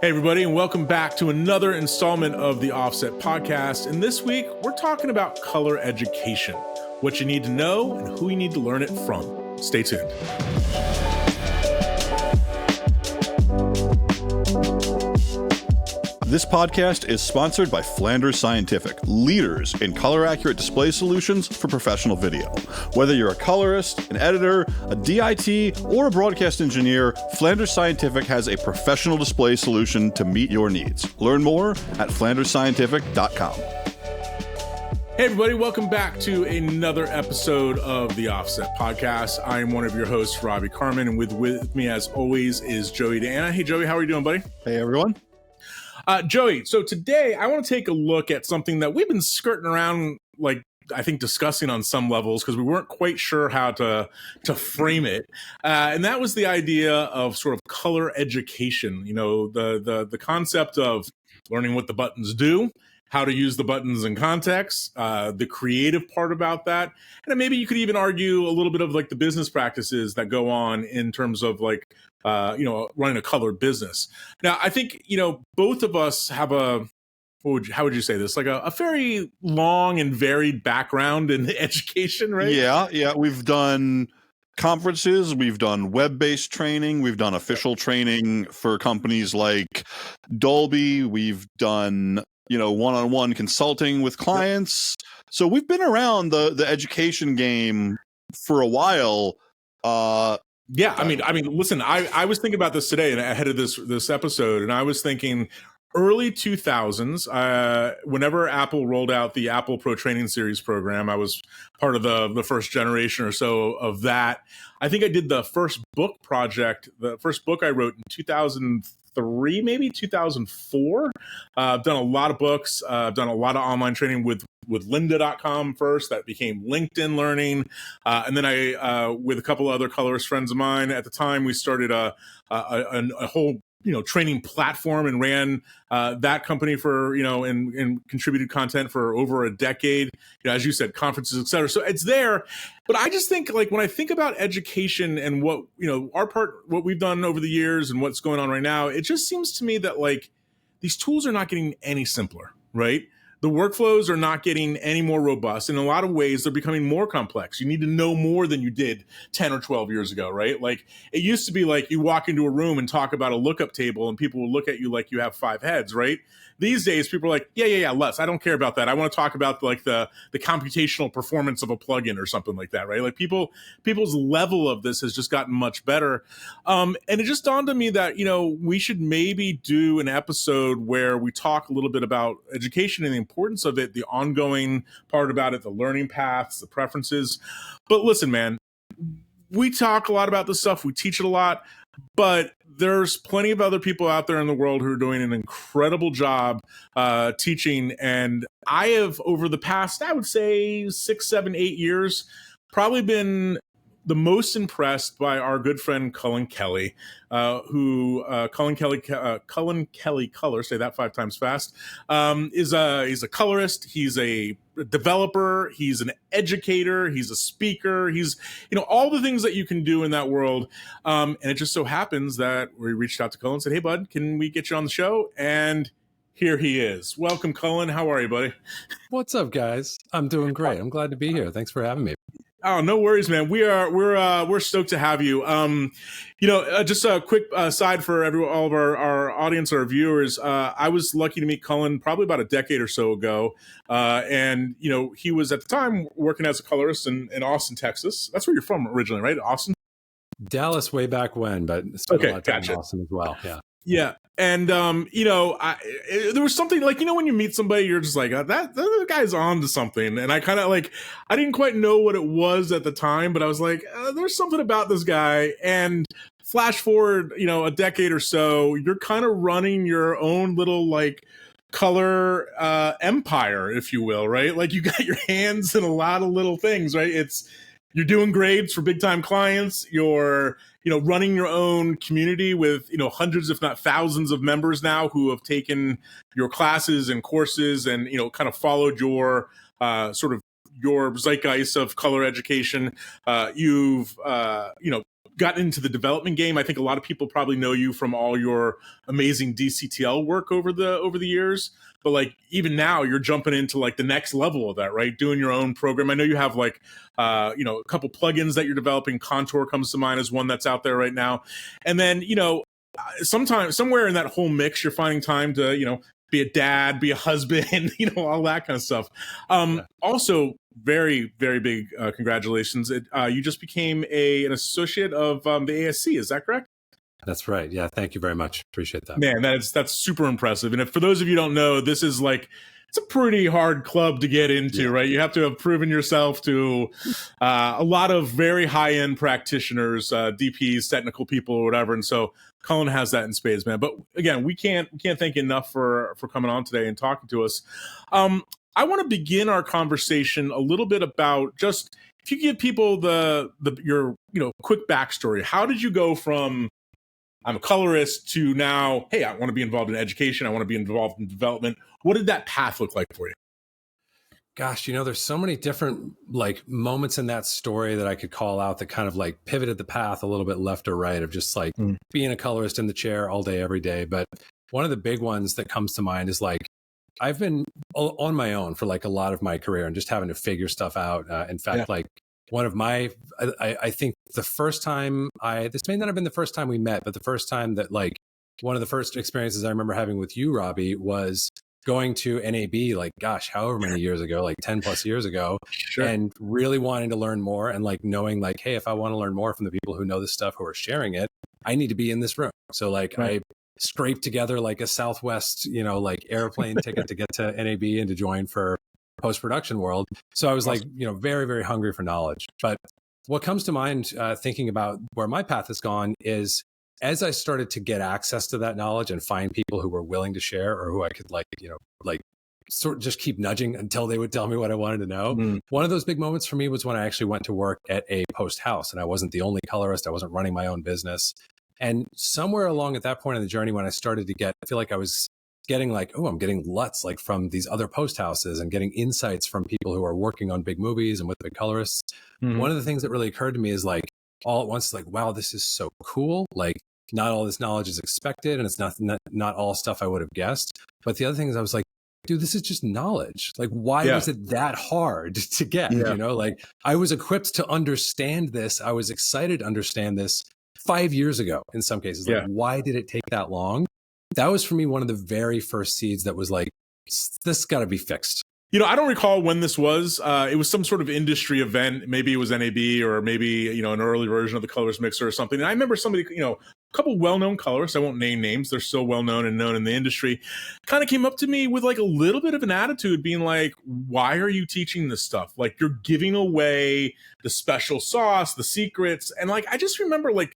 Hey, everybody, and welcome back to another installment of the Offset Podcast. And this week, we're talking about color education, what you need to know and who you need to learn it from. Stay tuned. This podcast is sponsored by Flanders Scientific, leaders in color-accurate display solutions for professional video. Whether you're a colorist, an editor, a DIT, or a broadcast engineer, Flanders Scientific has a professional display solution to meet your needs. Learn more at flandersscientific.com. Hey, everybody, welcome back to another episode of the Offset Podcast. I am one of your hosts, Robbie Carmen, and with me, as always, is Joey Deanna. Hey, Joey, how are you doing, buddy? Hey, everyone. Joey, so today I want to take a look at something that we've been skirting around, I think discussing on some levels because we weren't quite sure how to frame it, and that was the idea of sort of color education. You know, the concept of learning what the buttons do, how to use the buttons in context, the creative part about that, and then maybe you could even argue a little bit of like the business practices that go on in terms of running a color business. Now, I think, both of us have how would you say this? Like a very long and varied background in education, right? Yeah. We've done conferences, we've done web-based training, we've done official training for companies like Dolby, we've done, one-on-one consulting with clients. So we've been around the education game for a while. Yeah, I mean, listen, I was thinking about this today and ahead of this episode, and I was thinking early 2000s, whenever Apple rolled out the Apple Pro Training Series program, I was part of the first generation or so of that. I think I did the first book project, the first book I wrote in 2003, maybe 2004. I've done a lot of books. I've done a lot of online training with lynda.com first. That became LinkedIn Learning. And then I, with a couple of other colorist friends of mine at the time, we started a whole training platform and ran that company for, and contributed content for over a decade, as you said, conferences, et cetera. So it's there. But I just think when I think about education and what, what we've done over the years and what's going on right now, it just seems to me that these tools are not getting any simpler, right? The workflows are not getting any more robust. In a lot of ways, they're becoming more complex. You need to know more than you did 10 or 12 years ago, right? Like it used to be like you walk into a room and talk about a lookup table and people will look at you like you have 5 heads, right? These days, people are like, yeah, Les, I don't care about that. I want to talk about the computational performance of a plugin or something like that, right? Like people's level of this has just gotten much better. And it just dawned on me that, we should maybe do an episode where we talk a little bit about education and the importance of it, the ongoing part about it, the learning paths, the preferences. But listen, man, we talk a lot about this stuff. We teach it a lot, but there's plenty of other people out there in the world who are doing an incredible job teaching. And I have, over the past, I would say 6, 7, 8 years, probably been the most impressed by our good friend Cullen Kelly, Cullen Kelly Color, say that 5 times fast, he's a colorist, he's a developer, he's an educator, he's a speaker, he's all the things that you can do in that world. And it just so happens that we reached out to Cullen and said, hey bud, can we get you on the show? And here he is. Welcome, Cullen. How are you, buddy? What's up, guys? I'm doing great. I'm glad to be here. Thanks for having me. Oh, no worries, man. We're stoked to have you. Just a quick aside for all of our audience, our viewers. I was lucky to meet Cullen probably about a decade or so ago, and he was at the time working as a colorist in Austin, Texas. That's where you're from originally, right? Austin, Dallas, way back when, but spent a lot of time gotcha. in Austin as well. Yeah. Yeah. And, there was something when you meet somebody, you're just like, that guy's on to something. And I kind of I didn't quite know what it was at the time, but I was like, there's something about this guy. And flash forward, a decade or so, you're kind of running your own little color empire, if you will, right? Like you got your hands in a lot of little things, right? You're doing grades for big time clients. You're, running your own community with, hundreds, if not thousands of members now who have taken your classes and courses and, kind of followed your sort of your zeitgeist of color education. You've, gotten into the development game. I think a lot of people probably know you from all your amazing DCTL work over the years. But like even now, you're jumping into like the next level of that, right? Doing your own program. I know you have like a couple plugins that you're developing. Contour comes to mind as one that's out there right now. And then sometimes somewhere in that whole mix, you're finding time to be a dad, be a husband, all that kind of stuff. Also, very, very big congratulations. You just became an associate of the ASC. Is that correct? That's right. Yeah. Thank you very much. Appreciate that. Man, that's super impressive. And for those of you who don't know, this is like, it's a pretty hard club to get into, right? You have to have proven yourself to a lot of very high-end practitioners, DPs, technical people, or whatever. And so Cullen has that in spades, man. But again, we can't thank you enough for coming on today and talking to us. I want to begin our conversation a little bit about just if you give people your quick backstory. How did you go from I'm a colorist to now, hey, I want to be involved in education. I want to be involved in development. What did that path look like for you? Gosh, there's so many different like moments in that story that I could call out that kind of like pivoted the path a little bit left or right of just like being a colorist in the chair all day, every day. But one of the big ones that comes to mind is like, I've been on my own for like a lot of my career and just having to figure stuff out. In fact, like one of my, I think the first time this may not have been the first time we met, but the first time that like one of the first experiences I remember having with you, Robbie, was going to NAB, like, gosh, however many years ago, like 10 plus years ago, and really wanting to learn more and like knowing like, hey, if I want to learn more from the people who know this stuff, who are sharing it, I need to be in this room. So like I scraped together like a Southwest, like airplane ticket to get to NAB and to join for post-production world. So I was like, very, very hungry for knowledge. But what comes to mind thinking about where my path has gone is as I started to get access to that knowledge and find people who were willing to share or who I could sort of just keep nudging until they would tell me what I wanted to know. One of those big moments for me was when I actually went to work at a post house and I wasn't the only colorist. I wasn't running my own business. And somewhere along at that point in the journey, when I started to I feel like I was getting like, I'm getting LUTs like from these other post houses and getting insights from people who are working on big movies and with big colorists. One of the things that really occurred to me is like all at once, like, wow, this is so cool. Like not all this knowledge is expected and it's not all stuff I would have guessed. But the other thing is I was like, dude, this is just knowledge. Like, why was it that hard to get? Like I was equipped to understand this. I was excited to understand this 5 years ago in some cases. Like, why did it take that long? That was for me one of the very first seeds that was like, this got to be fixed. I don't recall when this was. It was some sort of industry event. Maybe it was NAB or maybe, an early version of the Colors Mixer or something. And I remember somebody, a couple well-known colorists, I won't name names, they're still well-known and known in the industry, kind of came up to me with like a little bit of an attitude being like, why are you teaching this stuff? Like you're giving away the special sauce, the secrets. And like, I just remember like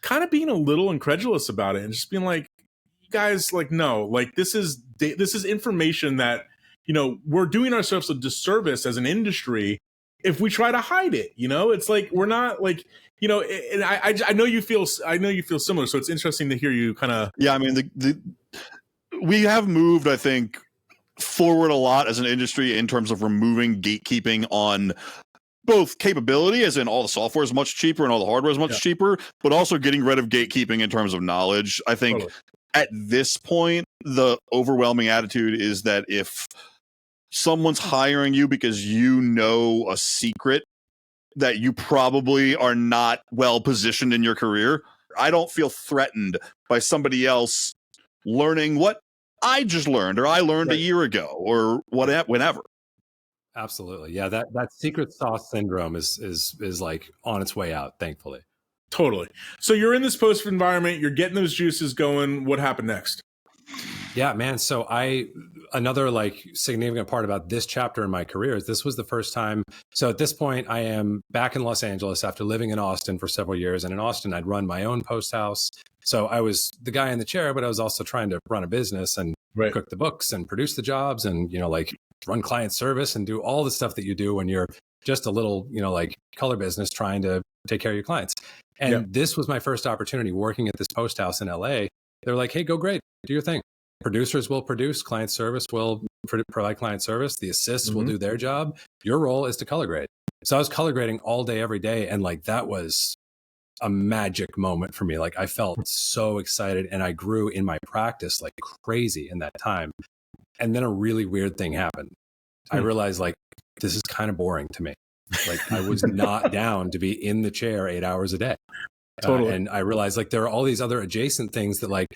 kind of being a little incredulous about it and just being like, you guys, like, no, like this is information that, we're doing ourselves a disservice as an industry if we try to hide it. It's like we're not like, and I know you feel similar. So it's interesting to hear you kind of. Yeah, I mean, we have moved, I think, forward a lot as an industry in terms of removing gatekeeping on both capability, as in all the software is much cheaper and all the hardware is much cheaper, but also getting rid of gatekeeping in terms of knowledge. I think at this point, the overwhelming attitude is that if someone's hiring you because you know a secret that you probably are not well positioned in your career, I don't feel threatened by somebody else learning what I just learned or I learned a year ago or whenever. Absolutely. Yeah, that secret sauce syndrome is like on its way out, thankfully. Totally. So you're in this post environment, you're getting those juices going. What happened next? Yeah, man. So another like significant part about this chapter in my career is this was the first time. So at this point, I am back in Los Angeles after living in Austin for several years. And in Austin, I'd run my own post house. So I was the guy in the chair, but I was also trying to run a business and cook the books and produce the jobs and, like run client service and do all the stuff that you do when you're just a little, like color business trying to take care of your clients. And this was my first opportunity working at this post house in LA. They're like, hey, go great, do your thing. Producers will produce, client service will provide client service. The assists will do their job. Your role is to color grade. So I was color grading all day, every day. And like, that was a magic moment for me. Like I felt so excited and I grew in my practice like crazy in that time. And then a really weird thing happened. I realized like, this is kind of boring to me. Like I was not down to be in the chair 8 hours a day. Totally. And I realized like there are all these other adjacent things that like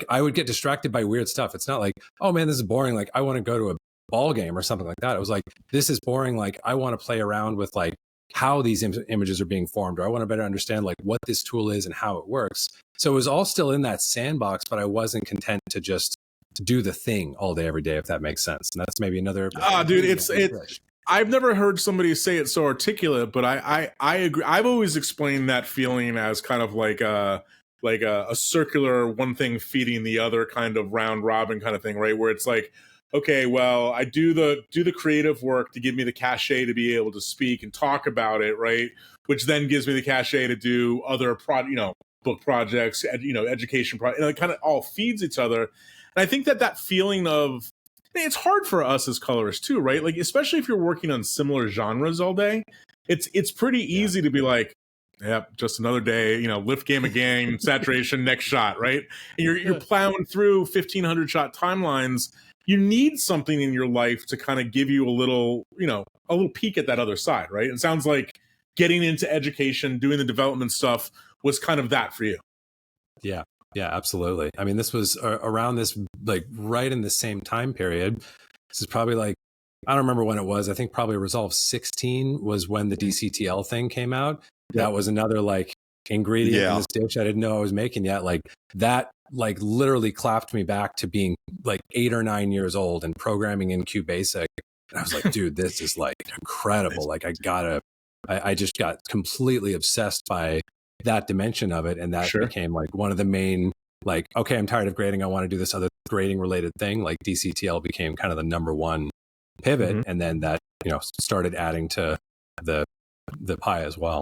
I would get distracted by weird stuff. It's not like, oh man, this is boring. Like I want to go to a ball game or something like that. It was like, this is boring. Like I want to play around with like how these images are being formed, or I want to better understand like what this tool is and how it works. So it was all still in that sandbox, but I wasn't content to just do the thing all day, every day, if that makes sense. And that's maybe another. Dude, it's I've never heard somebody say it so articulate, but I agree. I've always explained that feeling as kind of like a circular one thing feeding the other kind of round robin kind of thing, right? Where it's like, okay, well, I do the creative work to give me the cachet to be able to speak and talk about it, right? Which then gives me the cachet to do other book projects, education projects, and it kind of all feeds each other. And I think that feeling of, it's hard for us as colorists too, right? Like, especially if you're working on similar genres all day, it's pretty easy to be like, yep, just another day, lift game again, saturation, next shot, right? And you're plowing through 1,500 shot timelines. You need something in your life to kind of give you a little peek at that other side, right? It sounds like getting into education, doing the development stuff was kind of that for you. Yeah. Yeah, absolutely. I mean, this was around this, like right in the same time period. This is probably like, I don't remember when it was. I think probably Resolve 16 was when the DCTL thing came out. Yeah. That was another like ingredient in this dish I didn't know I was making yet. Like that, like literally clapped me back to being like 8 or 9 years old and programming in QBasic. And I was like, dude, this is like incredible. Like I just got completely obsessed by that dimension of it, and that became like one of the main, like, okay, I'm tired of grading, I want to do this other grading related thing. Like DCTL became kind of the number one pivot, and then that started adding to the pie as well.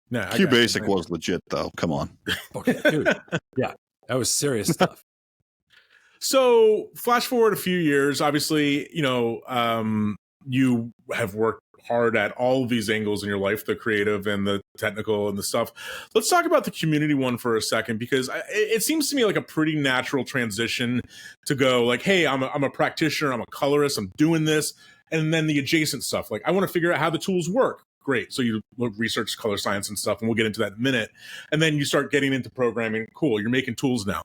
No, QBasic was legit though. Come on. Okay, dude. Yeah, that was serious stuff. So flash forward a few years, obviously, you have worked hard at all of these angles in your life, the creative and the technical and the stuff. Let's talk about the community one for a second, because it seems to me like a pretty natural transition to go like, hey, I'm a practitioner, I'm a colorist, I'm doing this. And then the adjacent stuff, like I want to figure out how the tools work. Great. So you research color science and stuff, and we'll get into that in a minute. And then you start getting into programming. Cool. You're making tools now.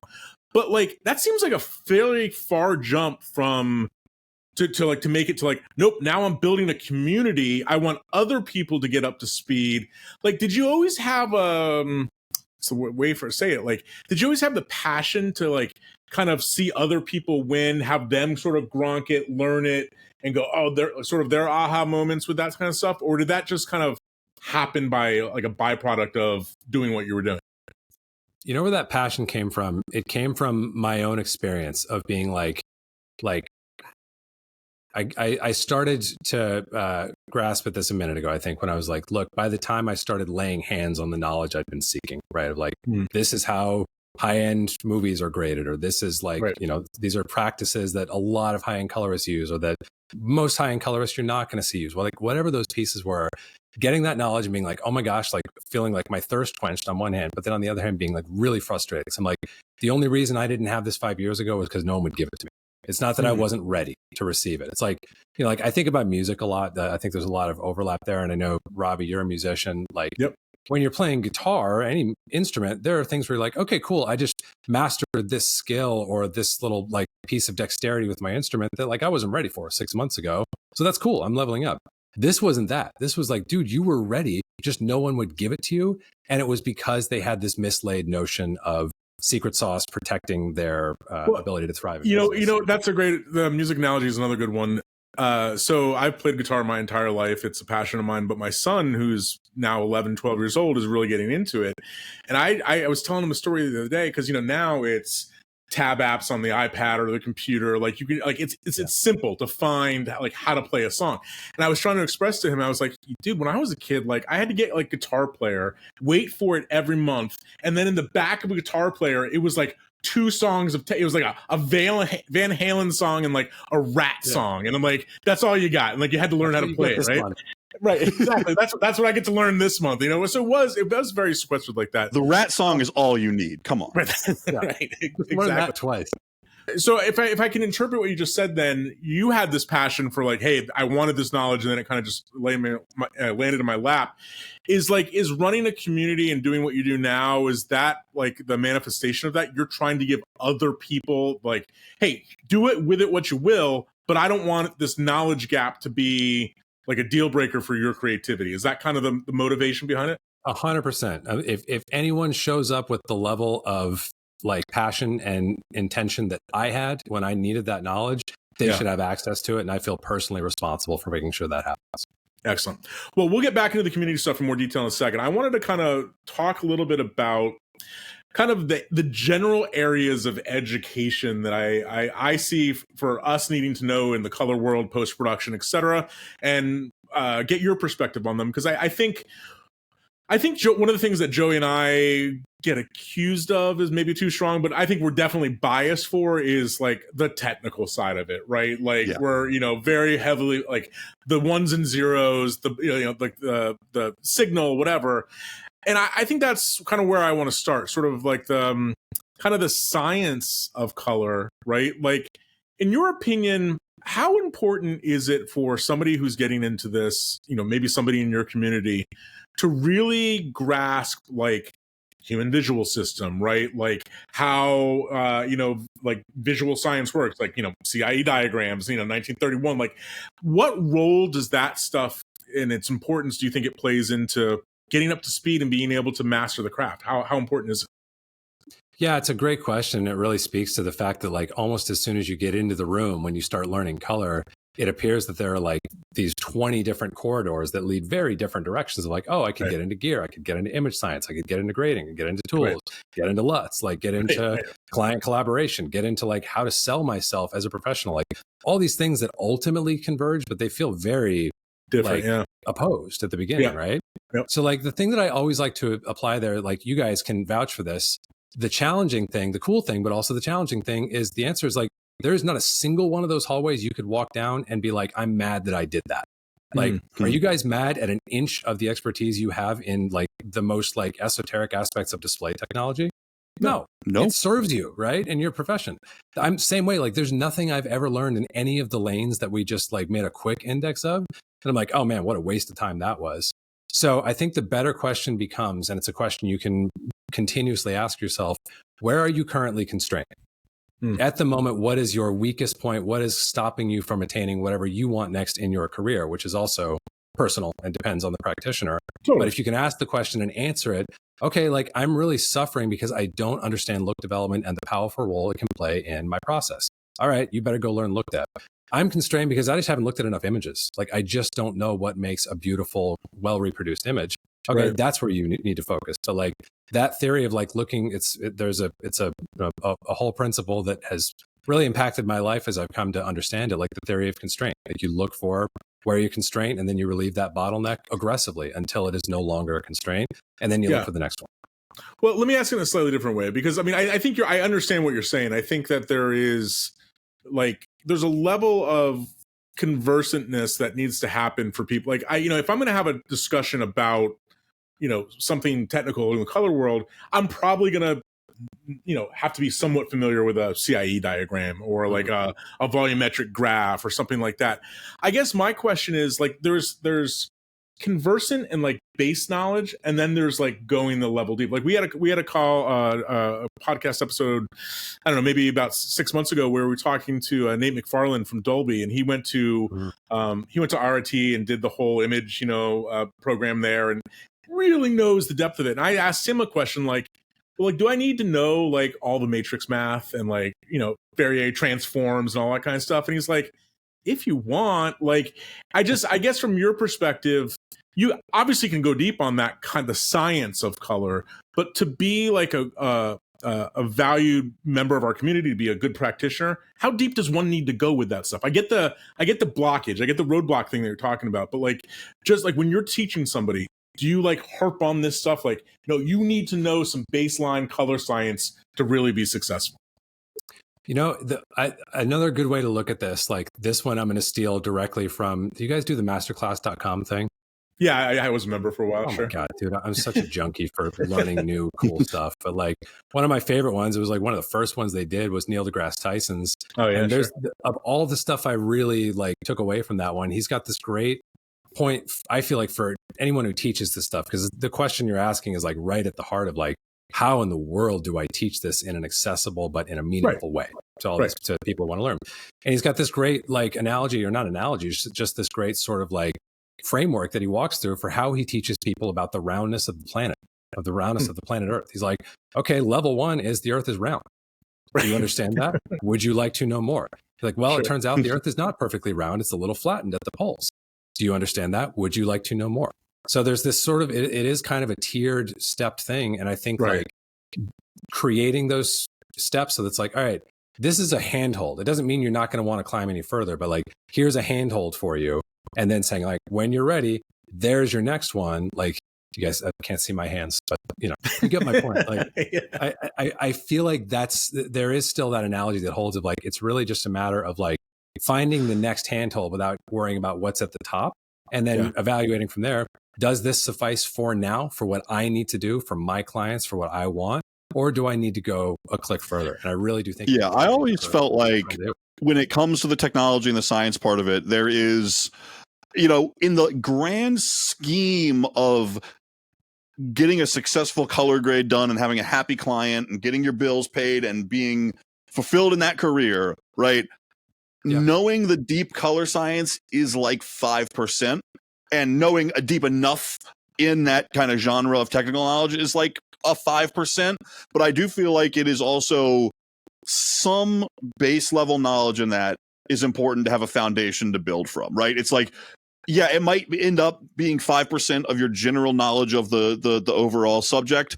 But like, that seems like a fairly far jump from to make it to like, nope, now I'm building a community. I want other people to get up to speed. Like, did you always have it's a way for to say it, like, did you always have the passion to like kind of see other people win, have them sort of gronk it, learn it, and go, oh, they're sort of their aha moments with that kind of stuff? Or did that just kind of happen by like a byproduct of doing what you were doing? You know where that passion came from? It came from my own experience of being like I started to grasp at this a minute ago, I think, when I was like, look, by the time I started laying hands on the knowledge I'd been seeking, right? Of like, this is how high-end movies are graded, or this is like, these are practices that a lot of high-end colorists use, or that most high-end colorists you're not going to see use. Well, like whatever those pieces were, getting that knowledge and being like, oh my gosh, like feeling like my thirst quenched on one hand, but then on the other hand, being like really frustrated. So I'm like, the only reason I didn't have this 5 years ago was because no one would give it to me. It's not that I wasn't ready to receive it. It's like, like I think about music a lot. I think there's a lot of overlap there. And I know, Robbie, you're a musician. Like when you're playing guitar or any instrument, there are things where you're like, okay, cool. I just mastered this skill or this little like piece of dexterity with my instrument that like I wasn't ready for 6 months ago. So that's cool. I'm leveling up. This wasn't that. This was like, dude, you were ready. Just no one would give it to you. And it was because they had this mislaid notion of secret sauce protecting their ability to thrive. That's a great, the music analogy is another good one. So I've played guitar my entire life. It's a passion of mine, but my son, who's now 11, 12 years old, is really getting into it. And I was telling him a story the other day, because, now it's tab apps on the iPad or the computer. Like you can, like, it's simple to find like how to play a song. And I was trying to express to him, I was like, dude, when I was a kid, like I had to get like Guitar Player, wait for it every month. And then in the back of a Guitar Player, it was like 2 songs of, it was like a Van Halen song and like a Rat song. And I'm like, that's all you got. And like, you had to learn how to play it, right? Right, exactly. That's what I get to learn this month. So it was very sequestered like that. The rat song is all you need. Come on. Right, Yeah. right, Learn that exactly. twice. So if I can interpret what you just said, then you had this passion for like, hey, I wanted this knowledge, and then it kind of just landed in my lap. Is running a community and doing what you do now, is that like the manifestation of that? You're trying to give other people like, hey, do it with it what you will, but I don't want this knowledge gap to be like a deal breaker for your creativity. Is that kind of the motivation behind it? 100%. If anyone shows up with the level of like passion and intention that I had when I needed that knowledge, they should have access to it. And I feel personally responsible for making sure that happens. Excellent. Well, we'll get back into the community stuff in more detail in a second. I wanted to kind of talk a little bit about kind of the general areas of education that I see for us needing to know in the color world, post-production, et cetera, and get your perspective on them. Because I think one of the things that Joey and I get accused of is maybe too strong, but I think we're definitely biased for is like the technical side of it, right? Like we're, very heavily like the ones and zeros, like the signal, whatever. And I think that's kind of where I want to start, sort of like the kind of the science of color, right? Like, in your opinion, how important is it for somebody who's getting into this, maybe somebody in your community, to really grasp like human visual system, right? Like how, like visual science works, like, CIE diagrams, 1931, like what role does that stuff and its importance do you think it plays into getting up to speed and being able to master the craft? How important is it? Yeah, it's a great question. It really speaks to the fact that like almost as soon as you get into the room, when you start learning color, it appears that there are like these 20 different corridors that lead very different directions of like, oh, I could get into gear, I could get into image science, I could get into grading, I could get into tools, get into LUTs, like get into client collaboration, get into like how to sell myself as a professional, like all these things that ultimately converge, but they feel very different, opposed at the beginning, right? Yep. So like the thing that I always like to apply there, like you guys can vouch for this, the challenging thing, the cool thing, but also the challenging thing is the answer is like, there's not a single one of those hallways you could walk down and be like, I'm mad that I did that. Like, are you guys mad at an inch of the expertise you have in like the most like esoteric aspects of display technology? No. It serves you, right? In your profession. I'm same way. Like there's nothing I've ever learned in any of the lanes that we just like made a quick index of. And I'm like, oh man, what a waste of time that was. So I think the better question becomes, and it's a question you can continuously ask yourself, where are you currently constrained? At the moment, what is your weakest point? What is stopping you from attaining whatever you want next in your career, which is also personal and depends on the practitioner. Totally. But if you can ask the question and answer it, okay, like I'm really suffering because I don't understand look development and the powerful role it can play in my process. All right, you better go learn look dev. I'm constrained because I just haven't looked at enough images. Like I just don't know what makes a beautiful, well-reproduced image. Okay, that's where you need to focus. So like that theory of like looking, it's a whole principle that has really impacted my life as I've come to understand it, like the theory of constraint. Like you look for where you're constrained and then you relieve that bottleneck aggressively until it is no longer a constraint. And then you look for the next one. Well, let me ask it in a slightly different way, because I mean, I think I understand what you're saying. I think that there's a level of conversantness that needs to happen for people. Like if I'm going to have a discussion about, something technical in the color world, I'm probably going to, have to be somewhat familiar with a CIE diagram or like a volumetric graph or something like that. I guess my question is like, there's conversant and like base knowledge, and then there's like going the level deep. Like we had a call a podcast episode, I don't know, maybe about 6 months ago, where we were talking to Nate McFarland from Dolby, and he went to RIT and did the whole image program there, and really knows the depth of it. And I asked him a question like, well, like, do I need to know like all the matrix math and like Fourier transforms and all that kind of stuff? And he's like, if you want, like, I guess from your perspective, you obviously can go deep on that kind of science of color, but to be like a valued member of our community, to be a good practitioner, how deep does one need to go with that stuff? I get the blockage, I get the roadblock thing that you're talking about, but like, just like when you're teaching somebody, do you like harp on this stuff? Like, no, you need to know some baseline color science to really be successful. Another good way to look at this, like this one I'm going to steal directly from, do you guys do the masterclass.com thing? Yeah, I was a member for a while. Oh Sure. my God, dude, I'm such a junkie for learning new cool stuff. But like one of my favorite ones, it was like one of the first ones they did was Neil deGrasse Tyson's. Oh yeah, and there's sure. of all the stuff I really like took away from that one. He's got this great point, I feel like, for anyone who teaches this stuff, because the question you're asking is like right at the heart of like, how in the world do I teach this in an accessible but in a meaningful way to all this, to people who want to learn? And he's got this great like analogy, or not analogy, just this great sort of like framework that he walks through for how he teaches people about the roundness of the planet, of the roundness of the planet Earth. He's like, okay, level one is the Earth is round. Do you understand that? Would you like to know more? He's like, well, it turns out the Earth is not perfectly round. It's a little flattened at the poles. Do you understand that? Would you like to know more? So there's this sort of, it is kind of a tiered stepped thing. And I think like creating those steps, so that's like, all right, this is a handhold. It doesn't mean you're not going to want to climb any further, but like, here's a handhold for you. And then saying like, when you're ready, there's your next one. Like, you guys can't see my hands, but you get my point. Like, I feel like there is still that analogy that holds of like, it's really just a matter of like finding the next handhold without worrying about what's at the top, and then evaluating from there. Does this suffice for now, for what I need to do for my clients, for what I want? Or do I need to go a click further? And I really do think. Yeah, I always felt like when it comes to the technology and the science part of it, there is, in the grand scheme of getting a successful color grade done and having a happy client and getting your bills paid and being fulfilled in that career, right? Yeah. Knowing the deep color science is like 5%, and knowing a deep enough in that kind of genre of technical knowledge is like a 5%. But I do feel like it is also some base level knowledge in that is important to have a foundation to build from, right? It's like, yeah, it might end up being 5% of your general knowledge of the overall subject,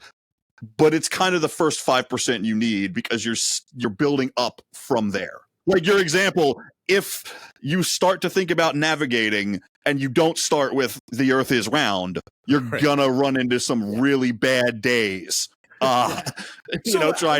but it's kind of the first 5% you need, because you're building up from there. Like your example, if you start to think about navigating and you don't start with the Earth is round, you're gonna run into some really bad days, trying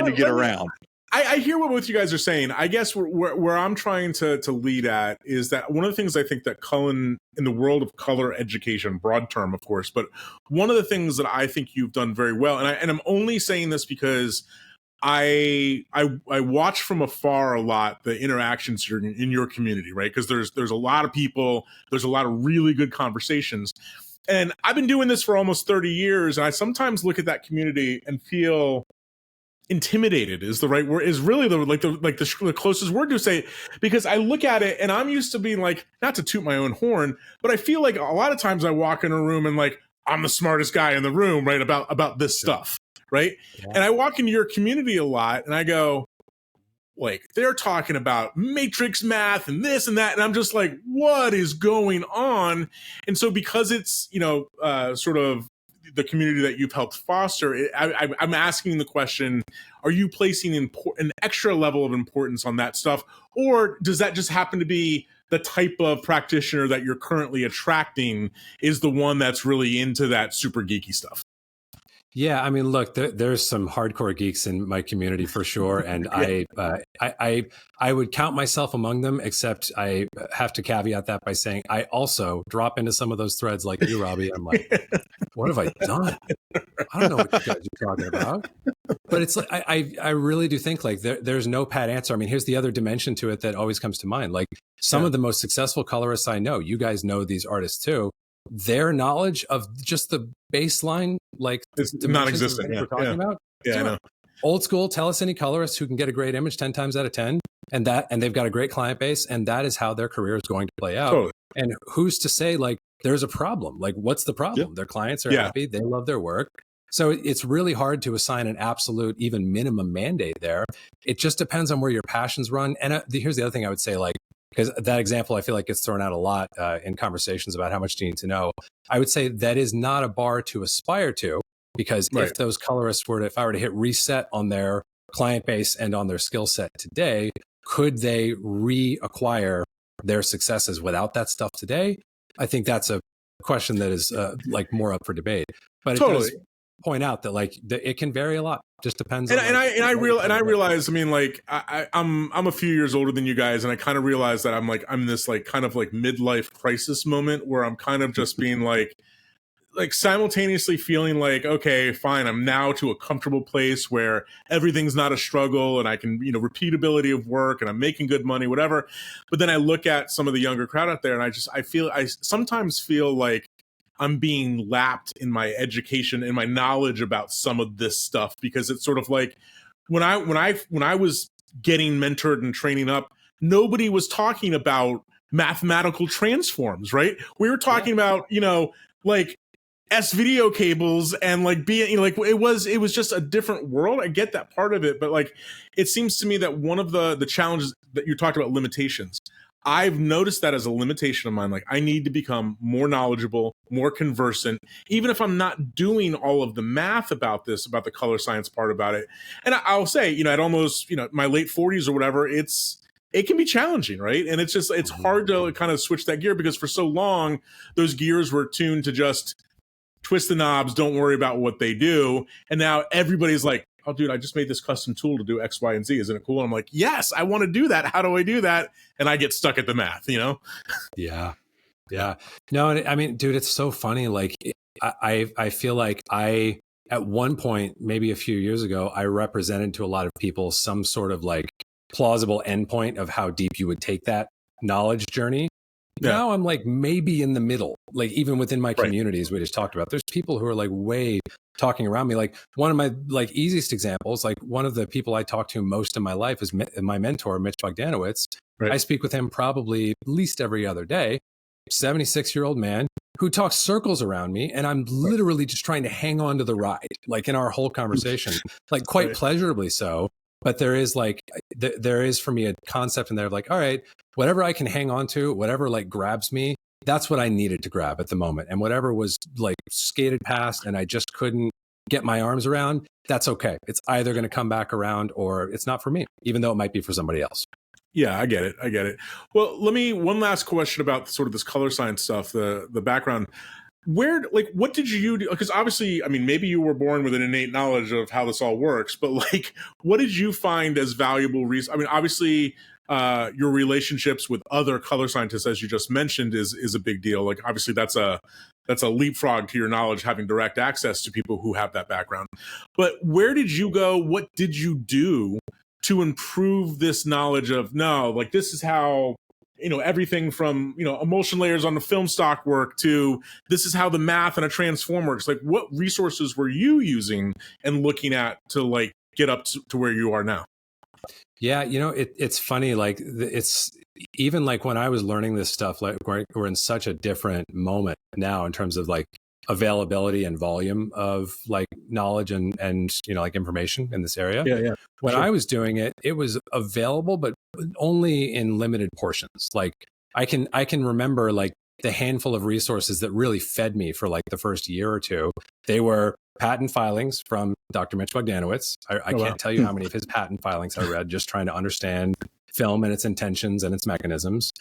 to get around. I hear what both you guys are saying. I guess where I'm trying to lead at is that one of the things I think that Cullen, in the world of color education, broad term, of course, but one of the things that I think you've done very well, and I'm only saying this because I watch from afar a lot the interactions in your community, right? Because there's a lot of people, there's a lot of really good conversations, and I've been doing this for almost 30 years, and I sometimes look at that community and feel intimidated is the right word, is really the closest word to say, because I look at it and I'm used to being like, not to toot my own horn, but I feel like a lot of times I walk in a room and like, I'm the smartest guy in the room, right? About this stuff. Right. Yeah. And I walk into your community a lot and I go, like, they're talking about matrix math and this and that. And I'm just like, what is going on? And so because it's, sort of the community that you've helped foster, I'm asking the question, are you placing an extra level of importance on that stuff? Or does that just happen to be the type of practitioner that you're currently attracting is the one that's really into that super geeky stuff? Yeah, I mean, look, there's some hardcore geeks in my community for sure, and I would count myself among them. Except I have to caveat that by saying I also drop into some of those threads like you, Robbie. I'm like, what have I done? I don't know what you guys are talking about. But it's like I really do think like there's no pat answer. I mean, here's the other dimension to it that always comes to mind. Like some of the most successful colorists I know, you guys know these artists too. Their knowledge of just the baseline, like it's non-existent. We're talking about. Yeah, I know. Old school. Tell us any colorist who can get a great image 10 times out of 10, and they've got a great client base, and that is how their career is going to play out. Totally. And who's to say like there's a problem? Like, what's the problem? Yeah. Their clients are happy. They love their work. So it's really hard to assign an absolute, even minimum mandate there. It just depends on where your passions run. And here's the other thing I would say, like, because that example, I feel like gets thrown out a lot in conversations about how much do you need to know. I would say that is not a bar to aspire to, because if those colorists if I were to hit reset on their client base and on their skill set today, could they reacquire their successes without that stuff today? I think that's a question that is like more up for debate. But point out that like it can vary a lot. Just depends. And, on I realize. I mean, like I'm a few years older than you guys, and I kind of realize that I'm this like kind of like midlife crisis moment where I'm kind of just being like simultaneously feeling like, okay, fine, I'm now to a comfortable place where everything's not a struggle and I can, repeatability of work and I'm making good money, whatever. But then I look at some of the younger crowd out there and I sometimes feel like I'm being lapped in my education and my knowledge about some of this stuff, because it's sort of like when I was getting mentored and training up, nobody was talking about mathematical transforms, right? We were talking about, like S video cables and like being like it was just a different world. I get that part of it, but like it seems to me that one of the challenges that you talked about, limitations, I've noticed that as a limitation of mine. Like I need to become more knowledgeable, more conversant, even if I'm not doing all of the math about this, about the color science part about it. And I'll say, at almost my late 40s or whatever, it can be challenging, right? And it's hard to kind of switch that gear, because for so long those gears were tuned to just twist the knobs, don't worry about what they do. And now everybody's like, oh, dude, I just made this custom tool to do X, Y, and Z. Isn't it cool? And I'm like, yes, I want to do that. How do I do that? And I get stuck at the math, Yeah. Yeah. No, I mean, dude, it's so funny. Like, I feel like at one point, maybe a few years ago, I represented to a lot of people some sort of like plausible endpoint of how deep you would take that knowledge journey. Yeah. Now I'm like maybe in the middle, like even within my communities we just talked about, there's people who are like way talking around me. Like one of my like easiest examples, like one of the people I talk to most in my life is my mentor, Mitch Bogdanowicz. Right. I speak with him probably at least every other day. 76-year-old man who talks circles around me, and I'm literally just trying to hang on to the ride, like in our whole conversation, like quite pleasurably so. But there is like, there is for me a concept in there of like, all right, whatever I can hang on to, whatever like grabs me, that's what I needed to grab at the moment. And whatever was like skated past and I just couldn't get my arms around, that's okay. It's either going to come back around or it's not for me, even though it might be for somebody else. Yeah, I get it. Well, one last question about sort of this color science stuff, the background. What did you do? Because obviously, I mean, maybe you were born with an innate knowledge of how this all works, but like, what did you find as valuable reason? I mean, obviously, your relationships with other color scientists, as you just mentioned, is a big deal. Like, obviously, that's a leapfrog to your knowledge, having direct access to people who have that background. But where did you go? What did you do to improve this knowledge of, no, like this is how, everything from, emulsion layers on the film stock work to this is how the math and a transform works. Like what resources were you using and looking at to like get up to where you are now? Yeah. It's funny. Like it's even like when I was learning this stuff, like we're in such a different moment now in terms of like availability and volume of like knowledge and like information in this area. Yeah. When I was doing it, it was available, but only in limited portions. Like I can remember like the handful of resources that really fed me for like the first year or two. They were patent filings from Dr. Mitch Bogdanowicz. I can't tell you how many of his patent filings I read just trying to understand film and its intentions and its mechanisms.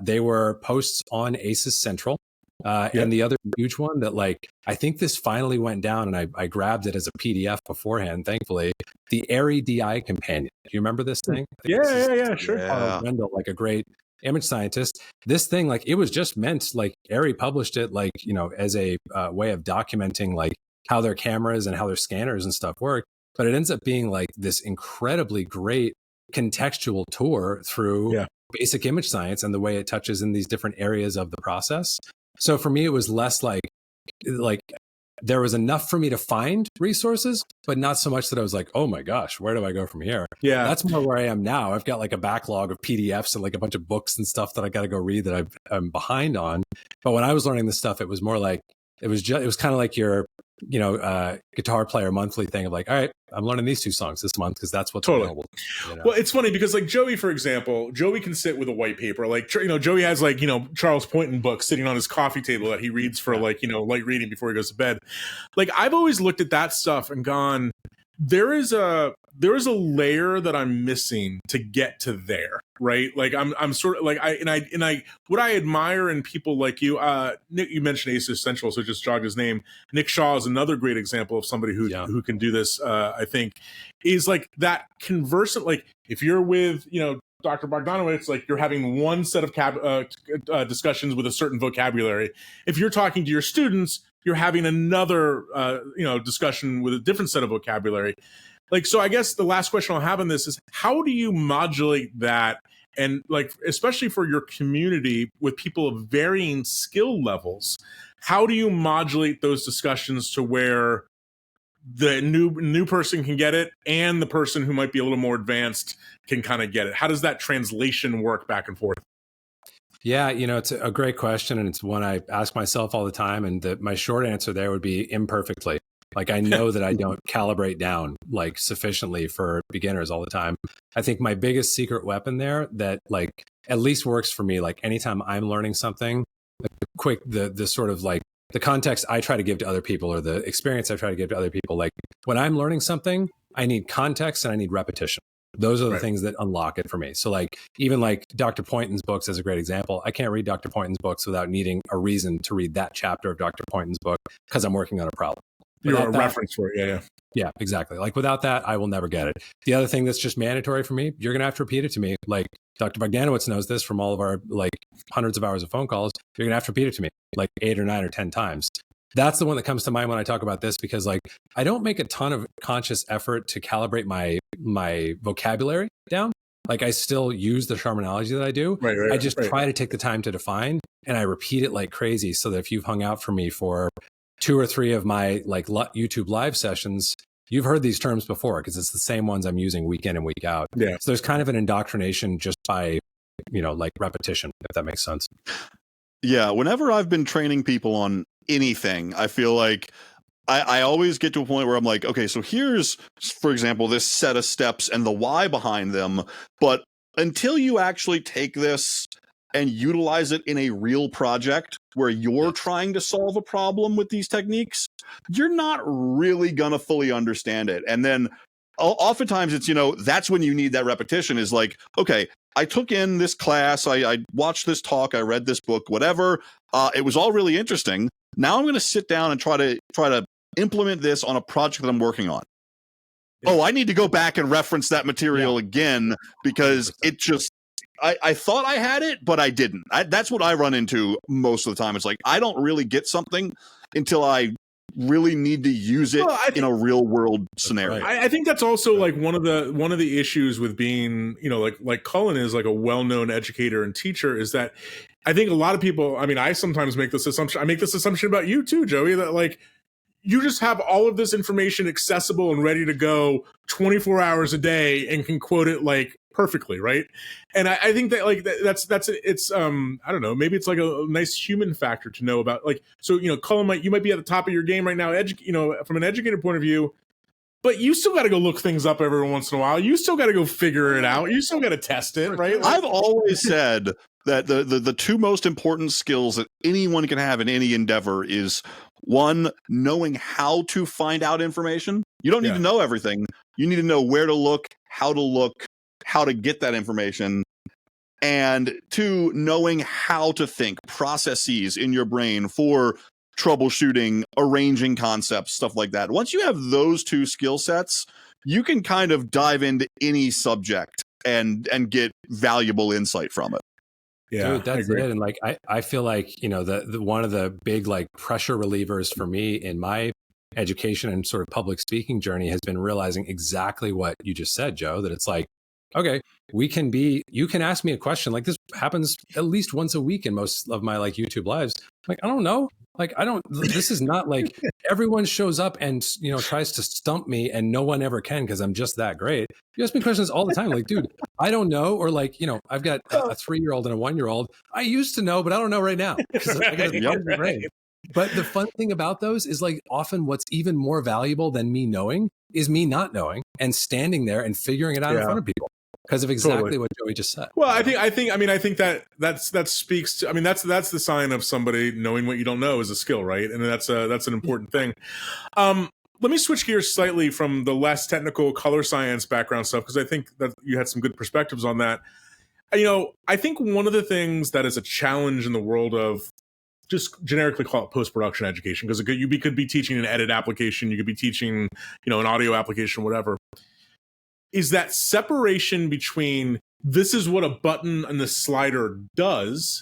They were posts on ACES Central. And the other huge one that like, I think this finally went down and I grabbed it as a PDF beforehand, thankfully, the ARRI DI companion. Do you remember this thing? Yeah, sure. Rendell, like a great image scientist. This thing, like it was just meant, like ARRI published it like, as a way of documenting like how their cameras and how their scanners and stuff work. But it ends up being like this incredibly great contextual tour through basic image science and the way it touches in these different areas of the process. So for me, it was less like there was enough for me to find resources, but not so much that I was like, oh my gosh, where do I go from here? Yeah, that's more where I am now. I've got like a backlog of PDFs and like a bunch of books and stuff that I got to go read that I'm behind on. But when I was learning this stuff, it was more like it was kind of like your Guitar Player Monthly thing of like, all right, I'm learning these 2 songs this month because that's what's available. Well, it's funny because like Joey, for example, Joey can sit with a white paper. Like, Joey has like, Charles Poynton books sitting on his coffee table that he reads for like, light reading before he goes to bed. Like, I've always looked at that stuff and gone, there is a layer that I'm missing to get to there. right? Like I'm sort of like what I admire in people like you, Nick, you mentioned Ace Essential, so just jogged his name. Nick Shaw is another great example of somebody who can do this. I think is like that conversant. Like if you're with Dr. Bogdanowicz, like you're having one set of discussions with a certain vocabulary. If you're talking to your students, you're having another discussion with a different set of vocabulary. Like, so I guess the last question I'll have on this is, how do you modulate that? And like, especially for your community with people of varying skill levels, how do you modulate those discussions to where the new person can get it and the person who might be a little more advanced can kind of get it? How does that translation work back and forth? Yeah, it's a great question, and it's one I ask myself all the time. And my short answer there would be imperfectly. Like, I know that I don't calibrate down like sufficiently for beginners all the time. I think my biggest secret weapon there that like at least works for me, like anytime I'm learning something, the sort of like the context I try to give to other people or the experience I try to give to other people, like when I'm learning something, I need context and I need repetition. Those are the things that unlock it for me. So like, even like Dr. Poynton's books is a great example. I can't read Dr. Poynton's books without needing a reason to read that chapter of Dr. Poynton's book because I'm working on a problem. You're a reference for it. Yeah, exactly. Like without that, I will never get it. The other thing that's just mandatory for me, you're going to have to repeat it to me. Like Dr. Bogdanowicz knows this from all of our like hundreds of hours of phone calls. You're going to have to repeat it to me like 8 or 9 or 10 times. That's the one that comes to mind when I talk about this, because like I don't make a ton of conscious effort to calibrate my vocabulary down. Like I still use the terminology that I do. I just try to take the time to define, and I repeat it like crazy so that if you've hung out for me for 2 or 3 of my like YouTube live sessions, you've heard these terms before because it's the same ones I'm using week in and week out. Yeah. So there's kind of an indoctrination just by, like repetition, if that makes sense. Yeah. Whenever I've been training people on anything, I feel like I always get to a point where I'm like, okay, so here's, for example, this set of steps and the why behind them. But until you actually take this and utilize it in a real project where you're trying to solve a problem with these techniques, you're not really gonna fully understand it. And then oftentimes it's, that's when you need that repetition is like, okay, I took in this class, I watched this talk, I read this book, whatever. It was all really interesting. Now I'm gonna sit down and try to implement this on a project that I'm working on. Oh, I need to go back and reference that material again because it just, I thought I had it, but I didn't. That's what I run into most of the time. It's like, I don't really get something until I really need to use it in a real world scenario. I think that's also like one of the issues with being, like Cullen is like a well-known educator and teacher, is that I think a lot of people, I mean, I sometimes make this assumption. I make this assumption about you too, Joey, that like, you just have all of this information accessible and ready to go 24 hours a day and can quote it like perfectly, right? And I think that like that's it's I don't know, maybe it's like a nice human factor to know about, like, so Cullen, you might be at the top of your game right now, from an educator point of view, but you still got to go look things up every once in a while. You still got to go figure it out. You still got to test it, right? Like, I've always said that the 2 most important skills that anyone can have in any endeavor is, 1, knowing how to find out information. You don't need to know everything. You need to know where to look, how to get that information. And 2, knowing how to think, processes in your brain for troubleshooting, arranging concepts, stuff like that. Once you have those 2 skill sets, you can kind of dive into any subject and get valuable insight from it. Yeah, dude, that's it. And like, I feel like, the one of the big like pressure relievers for me in my education and sort of public speaking journey has been realizing exactly what you just said, Joe, that it's like, okay, you can ask me a question. Like this happens at least once a week in most of my like YouTube lives. Like, I don't know. Like, this is not like everyone shows up and, tries to stump me and no one ever can because I'm just that great. You ask me questions all the time. Like, dude, I don't know. Or like, I've got a 3-year-old and a 1-year-old. I used to know, but I don't know right now. I got a brain. But the fun thing about those is like often what's even more valuable than me knowing is me not knowing and standing there and figuring it out in front of people. Because of exactly what Joey just said. Well, I think that speaks to, that's the sign of somebody knowing what you don't know is a skill, right? And that's an important thing. Let me switch gears slightly from the less technical color science background stuff, because I think that you had some good perspectives on that. I think one of the things that is a challenge in the world of, just generically call it post-production education, because you could be teaching an edit application, you could be teaching, an audio application, whatever, is that separation between this is what a button and the slider does,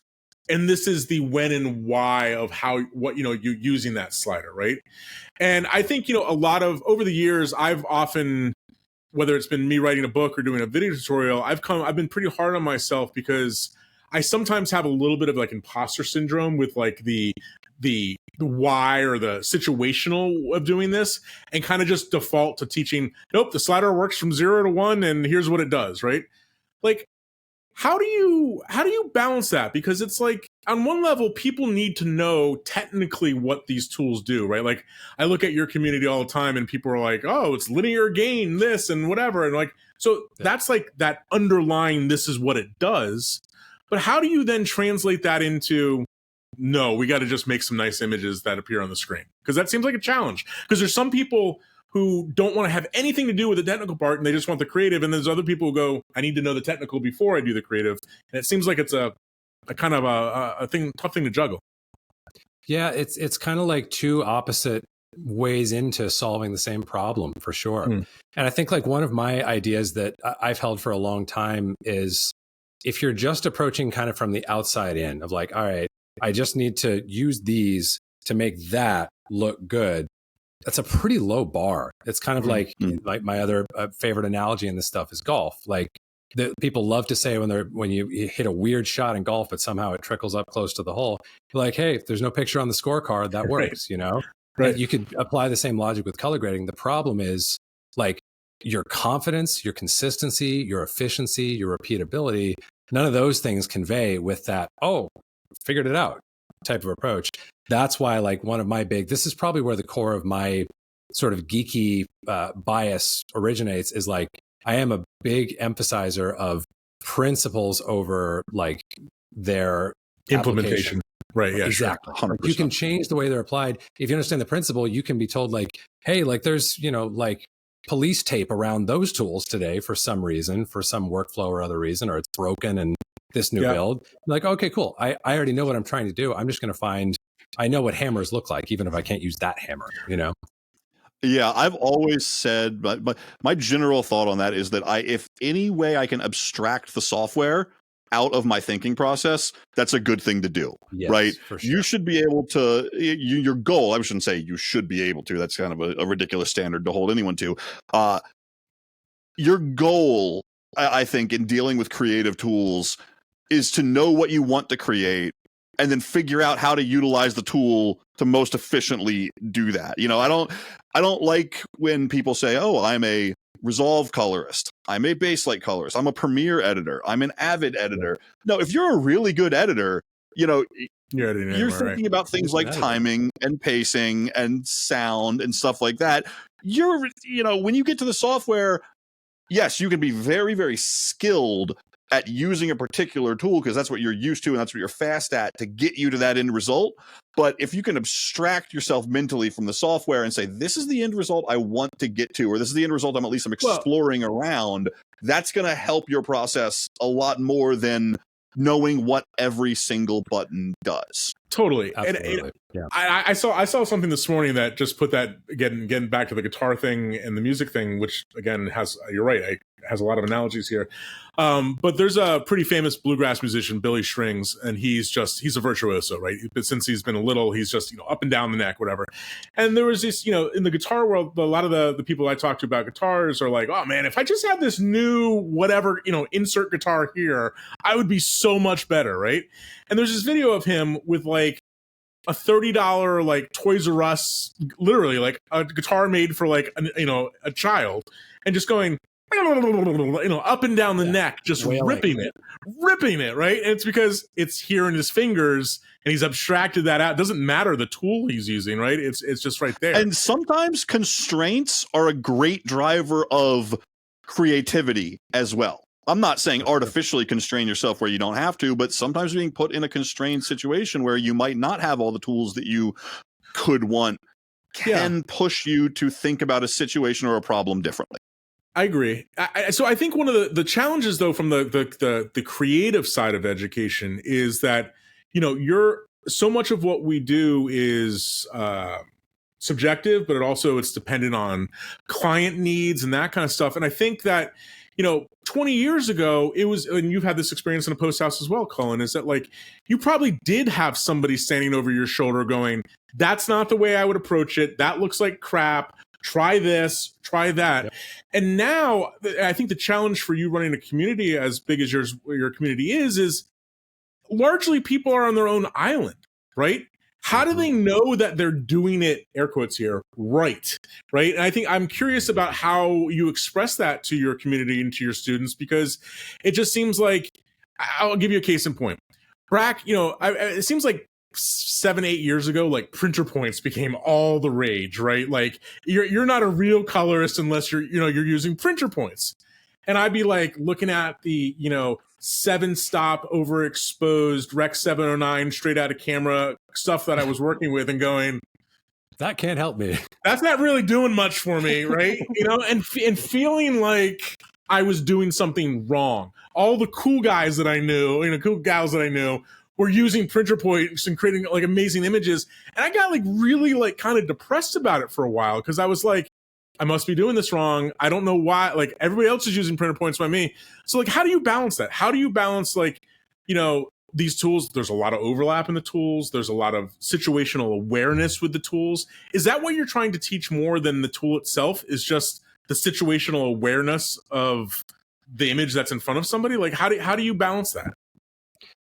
and this is the when and why of what you're using that slider, right? And I think, a lot of, over the years, I've often, whether it's been me writing a book or doing a video tutorial, I've been pretty hard on myself because I sometimes have a little bit of like imposter syndrome with like the why or the situational of doing this, and kind of just default to teaching, nope, the slider works from 0 to 1 and here's what it does, right? Like, how do you balance that? Because it's like, on one level, people need to know technically what these tools do, right? Like, I look at your community all the time and people are like, oh, it's linear gain, this and whatever. And like, so that's like that underlying, this is what it does. But how do you then translate that into, no, we got to just make some nice images that appear on the screen? Because that seems like a challenge. Because there's some people who don't want to have anything to do with the technical part and they just want the creative. And there's other people who go, I need to know the technical before I do the creative. And it seems like it's a kind of a tough thing to juggle. Yeah, it's kind of like two opposite ways into solving the same problem, for sure. And I think like one of my ideas that I've held for a long time is, if you're just approaching kind of from the outside in of like, all right, I just need to use these to make that look good, that's a pretty low bar. It's kind of like my other favorite analogy in this stuff is golf. Like, people love to say when you hit a weird shot in golf, but somehow it trickles up close to the hole, you're like, hey, if there's no picture on the scorecard, that works, Right. You could apply the same logic with color grading. The problem is like your confidence, your consistency, your efficiency, your repeatability. None of those things convey with that, oh, figured it out type of approach. That's why, like, one of my this is probably where the core of my sort of geeky bias originates, is like, I am a big emphasizer of principles over like their implementation. Right. Yeah, exactly. Sure. You can change the way they're applied. If you understand the principle, you can be told like, hey, like there's, like police tape around those tools today for some reason, for some workflow or other reason, or it's broken and this new build. Like, okay, cool. I already know what I'm trying to do. I'm just going to I know what hammers look like, even if I can't use that hammer, Yeah, I've always said, but my general thought on that is that if any way I can abstract the software out of my thinking process, that's a good thing to do, right? For sure. You should be able to, your goal, I shouldn't say you should be able to, that's kind of a ridiculous standard to hold anyone to. Your goal, I think, in dealing with creative tools is to know what you want to create and then figure out how to utilize the tool to most efficiently do that. I don't like when people say, oh, I'm a Resolve colorist, I'm a Baselight colorist, I'm a Premiere editor, I'm an Avid editor. No, if you're a really good editor, you're thinking about things like timing and pacing and sound and stuff like that. When you get to the software, yes, you can be very, very skilled at using a particular tool because that's what you're used to and that's what you're fast at to get you to that end result. But if you can abstract yourself mentally from the software and say, this is the end result I want to get to, or this is the end result I'm exploring around, that's going to help your process a lot more than knowing what every single button does. Totally. Absolutely. And I saw something this morning that just put that, getting back to the guitar thing and the music thing, which again you're right, has a lot of analogies here. But there's a pretty famous bluegrass musician, Billy Strings, and he's a virtuoso, right? But since he's been little, he's just, up and down the neck, whatever. And there was this, in the guitar world, a lot of the people I talk to about guitars are like, oh man, if I just had this new whatever, insert guitar here, I would be so much better, right? And there's this video of him with like a $30 like Toys R Us, literally like a guitar made for like a child, and just going up and down the neck, just ripping it, right? And it's because it's here in his fingers and he's abstracted that out. It doesn't matter the tool he's using, right? It's just right there. And sometimes constraints are a great driver of creativity as well. I'm not saying artificially constrain yourself where you don't have to, but sometimes being put in a constrained situation where you might not have all the tools that you could want can push you to think about a situation or a problem differently. I agree. So I think one of the challenges, though, from the creative side of education is that, you're so much of what we do is subjective, but it's dependent on client needs and that kind of stuff. And I think that, 20 years ago, it was, and you've had this experience in a post house as well, Cullen, is that like you probably did have somebody standing over your shoulder going, that's not the way I would approach it. That looks like crap. Try this, try that. Yep. And now I think the challenge for you running a community as big as your community is largely people are on their own island, right? How do they know that they're doing it, air quotes here, right? Right. And I think I'm curious about how you express that to your community and to your students, because it just seems like, I'll give you a case in point. Brack, it seems like 7-8 years ago, like printer points became all the rage, right? Like you're not a real colorist unless you're using printer points. And I'd be like looking at the, 7-stop overexposed Rec 709 straight out of camera stuff that I was working with and going, that can't help me. That's not really doing much for me, right? And feeling like I was doing something wrong. All the cool guys that I knew, cool gals that I knew were using printer points and creating like amazing images. And I got like really like kind of depressed about it for a while, because I was like, I must be doing this wrong. I don't know why. Like everybody else is using printer points by me. So like, how do you balance that? How do you balance like, these tools? There's a lot of overlap in the tools. There's a lot of situational awareness with the tools. Is that what you're trying to teach more than the tool itself? Is just the situational awareness of the image that's in front of somebody? Like how do you balance that?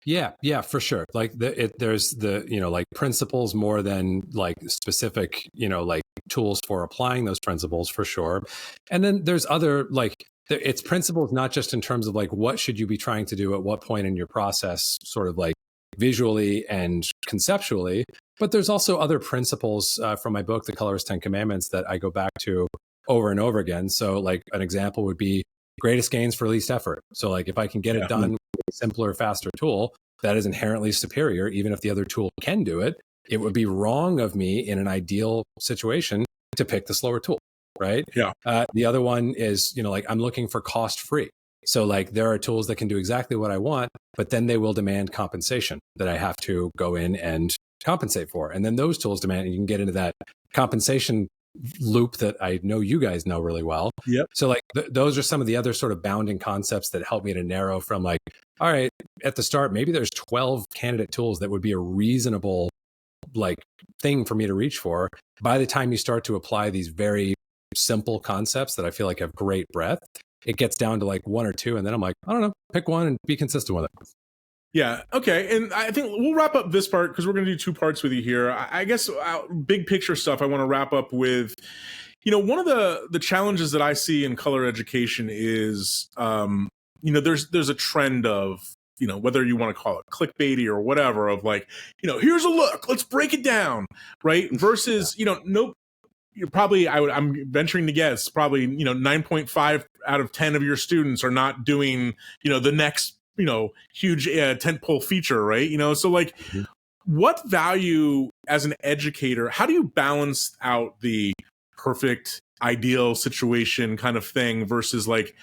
Yeah, for sure. Like there's the, like principles more than like specific, like tools for applying those principles, for sure. And then there's other, like it's principles, not just in terms of like, what should you be trying to do at what point in your process, sort of like visually and conceptually, but there's also other principles from my book, The Colorist 10 Commandments, that I go back to over and over again. So like an example would be greatest gains for least effort. So like if I can get it done with a simpler, faster tool, that is inherently superior. Even if the other tool can do it, it would be wrong of me in an ideal situation to pick the slower tool, right? Yeah. The other one is, like I'm looking for cost free. So like there are tools that can do exactly what I want, but then they will demand compensation that I have to go in and compensate for. And then those tools demand, and you can get into that compensation loop that I know you guys know really well. Yep. So like those are some of the other sort of bounding concepts that help me to narrow from like, all right, at the start, maybe there's 12 candidate tools that would be a reasonable like thing for me to reach for. By the time you start to apply these very simple concepts that I feel like have great breadth, it gets down to like one or two. And then I'm like, I don't know, pick one and be consistent with it. Yeah. Okay. And I think we'll wrap up this part because we're going to do 2 parts with you here. I guess big picture stuff I want to wrap up with, one of the challenges that I see in color education is, there's a trend of, whether you want to call it clickbaity or whatever, of like, here's a look, let's break it down. Right. Versus, nope. You're probably, I'm venturing to guess, probably, 9.5 out of 10 of your students are not doing, the next, huge tentpole feature, right? So like, what value as an educator, how do you balance out the perfect ideal situation kind of thing versus like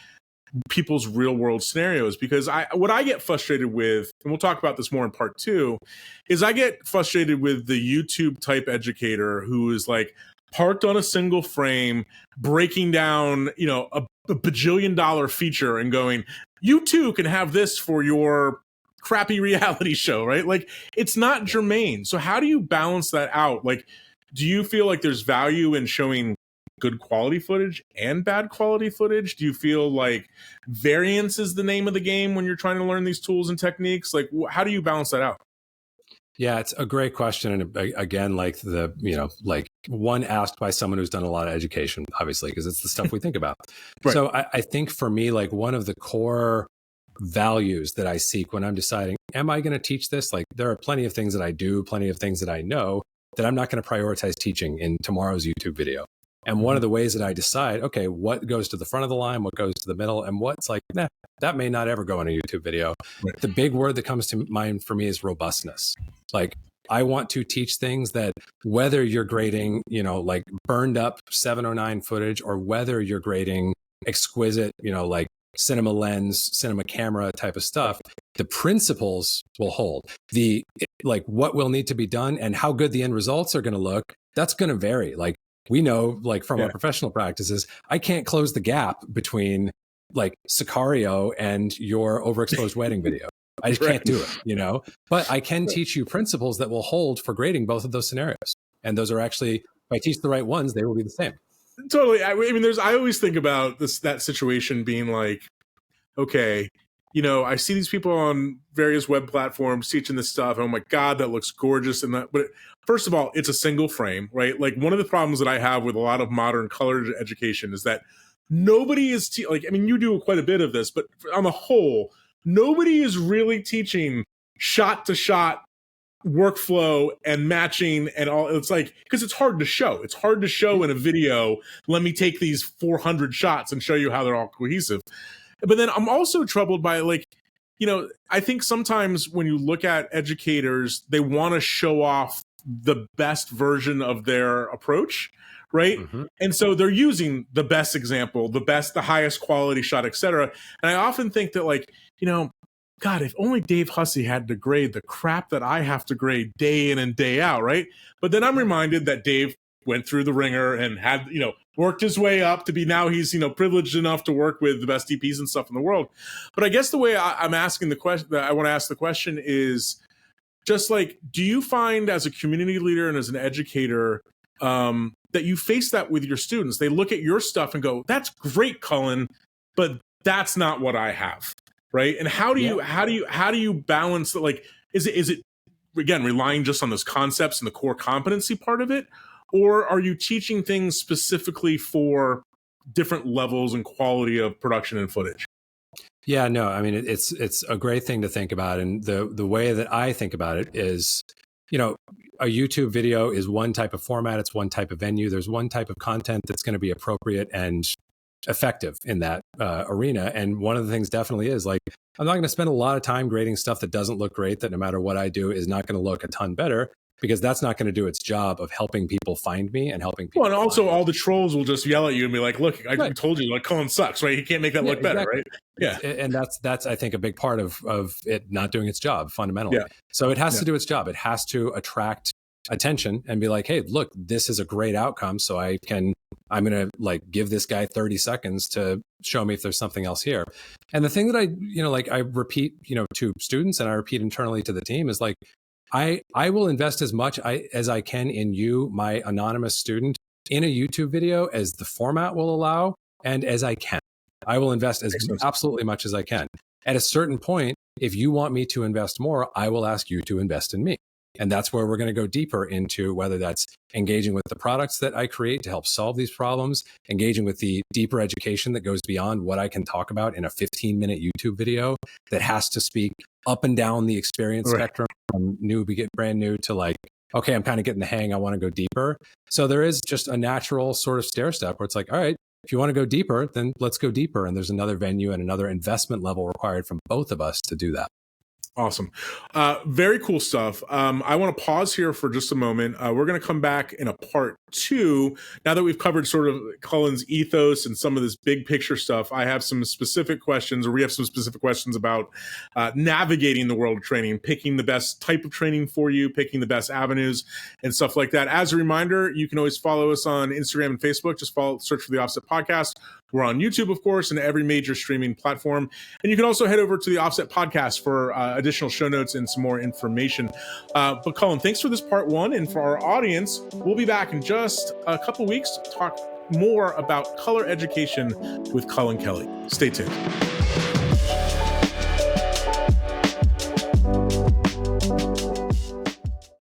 people's real world scenarios? Because what I get frustrated with, and we'll talk about this more in part 2, is I get frustrated with the YouTube type educator who is like parked on a single frame, breaking down, a bajillion-dollar feature and going, you too can have this for your crappy reality show, right? Like it's not germane. So how do you balance that out? Like, do you feel like there's value in showing good quality footage and bad quality footage? Do you feel like variance is the name of the game when you're trying to learn these tools and techniques? Like, how do you balance that out? Yeah, it's a great question. And again, like like one asked by someone who's done a lot of education, obviously, because it's the stuff we think about. Right. So I think for me, like one of the core values that I seek when I'm deciding, am I going to teach this? Like there are plenty of things that I do, plenty of things that I know that I'm not going to prioritize teaching in tomorrow's YouTube video. And one of the ways that I decide, okay, what goes to the front of the line, what goes to the middle, and what's like, that may not ever go in a YouTube video. Right. The big word that comes to mind for me is robustness. Like I want to teach things that whether you're grading, like burned up 709 footage or whether you're grading, exquisite, like cinema lens, cinema camera type of stuff, the principles will hold. Like what will need to be done and how good the end results are going to look, that's going to vary. Like we know, like from our professional practices, I can't close the gap between like Sicario and your overexposed wedding video. I just can't do it, but I can teach you principles that will hold for grading both of those scenarios. And those are actually, if I teach the right ones, they will be the same. Totally. I mean, I always think about that situation being like, okay, I see these people on various web platforms teaching this stuff. And oh my God, that looks gorgeous. But first of all, it's a single frame, right? Like one of the problems that I have with a lot of modern color education is that nobody is you do quite a bit of this, but on the whole, nobody is really teaching shot to shot workflow and matching and all. It's like, because it's hard to show. It's hard to show in a video. Let me take these 400 shots and show you how they're all cohesive. But then I'm also troubled by I think sometimes when you look at educators, they want to show off the best version of their approach, right? Mm-hmm. And so they're using the best example, the highest quality shot, etc. And I often think that God, if only Dave Hussey had to grade the crap that I have to grade day in and day out, right? But then I'm reminded that Dave went through the ringer and had, worked his way up to be, now he's, privileged enough to work with the best DPs and stuff in the world. But I guess the way I'm asking the question, that I want to ask the question is just like, do you find as a community leader and as an educator that you face that with your students? They look at your stuff and go, that's great, Cullen, but that's not what I have. Right. And how do you balance that? Like, is it again, relying just on those concepts and the core competency part of it? Or are you teaching things specifically for different levels and quality of production and footage? Yeah, no, I mean, it's a great thing to think about. And the way that I think about it is, a YouTube video is one type of format. It's one type of venue. There's one type of content that's going to be appropriate and effective in that arena. And one of the things definitely is like, I'm not going to spend a lot of time grading stuff that doesn't look great, that no matter what I do is not going to look a ton better, because that's not going to do its job of helping people find me and helping people. Well, and also all the trolls will just yell at you and be like, look, I told you, like, Cullen sucks, right? He can't make that look better, right? Yeah. And that's, I think, a big part of it not doing its job fundamentally. Yeah. So it has to do its job. It has to attract attention and be like, hey, look, this is a great outcome. So I'm going to like give this guy 30 seconds to show me if there's something else here. And the thing that I repeat, to students and I repeat internally to the team is like, I will invest as much as I can in you, my anonymous student, in a YouTube video as the format will allow and as I can. I will invest as absolutely much as I can. At a certain point, if you want me to invest more, I will ask you to invest in me. And that's where we're going to go deeper into whether that's engaging with the products that I create to help solve these problems, engaging with the deeper education that goes beyond what I can talk about in a 15-minute YouTube video that has to speak up and down the experience spectrum from brand new to like, okay, I'm kind of getting the hang, I want to go deeper. So there is just a natural sort of stair step where it's like, all right, if you want to go deeper, then let's go deeper. And there's another venue and another investment level required from both of us to do that. Awesome. Very cool stuff. I want to pause here for just a moment. We're going to come back in a part 2. Now that we've covered sort of Cullen's ethos and some of this big picture stuff, I have some specific questions, or we have some specific questions about navigating the world of training, picking the best type of training for you, picking the best avenues and stuff like that. As a reminder, you can always follow us on Instagram and Facebook. Just search for The Offset Podcast. We're on YouTube, of course, and every major streaming platform. And you can also head over to the Offset Podcast for additional show notes and some more information. But Cullen, thanks for this part 1. And for our audience, we'll be back in just a couple weeks to talk more about color education with Cullen Kelly. Stay tuned.